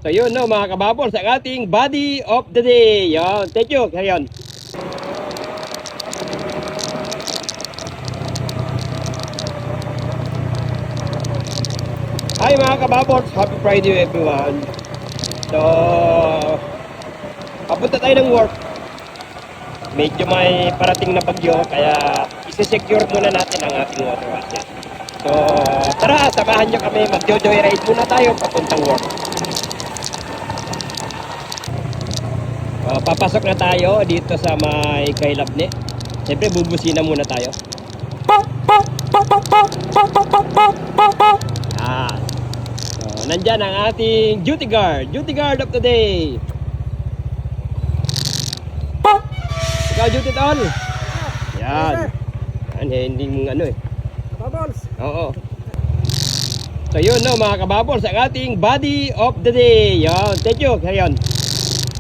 So yun no mga kababol, sa ating body of the day. Yan, thank you. Carry on. Hi mga kababol, happy Friday everyone. So, papunta tayo ng work. Medyo may parating na bagyo, kaya isi-secure muna natin ang ating water asset. So, tara, samahan nyo kami, mag-joyride muna tayo papuntang work. Papasok na tayo dito sa may Kailabne. Siyempre, bubusina muna tayo. Yan. So, nandyan ang ating duty guard of the day. Ikaw, duty tol. Yan. Yan, hindi mong ano eh. Kababols. Oo. So yun no mga kababol, sa ating body of the day. Yan, thank you. Carry on.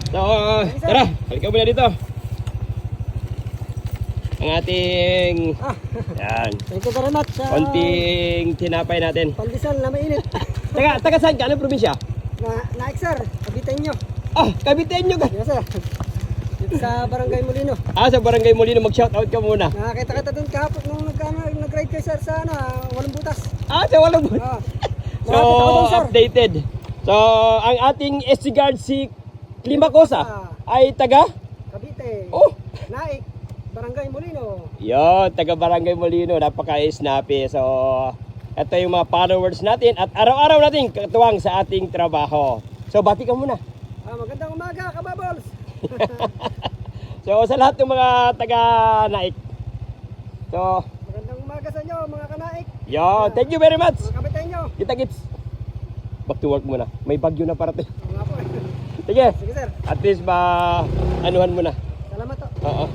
So, tara, halika muna dito. Ang ating yan, Thank you very much. konting tinapay natin. Pandesal na mainit. Taga saan ka? Anong probinsya? Naik sir, kabitin nyo. Ah, Caviteño ka. Yes sir. Dito sa Barangay Molino. Ah, sa Barangay Molino, mag-shoutout ka muna. Nakakita kita dun kahapon nung nag-ride kayo sir sa walang butas. Ah, sa walang Ah. So, Malapit ako dun, sir. updated. So, ang ating SC Guard si Klimakosa ay taga? Cavite. Oh! Naik, Barangay Molino. Yo, taga Barangay Molino, napaka-snappy. So, ito yung mga followers natin at araw-araw natin katuwang sa ating trabaho. So, bati ka muna. Magandang umaga, kababols. So, sa lahat ng mga taga-Naik. So, Magandang umaga sa inyo, mga kanaik. yo, thank you very much. Mga kabitin nyo. Kita-kits. Back to work muna. May bagyo na parating. Oo nga po. Sige, Sige sir, at least anuhan mo na. salamat to. Oo.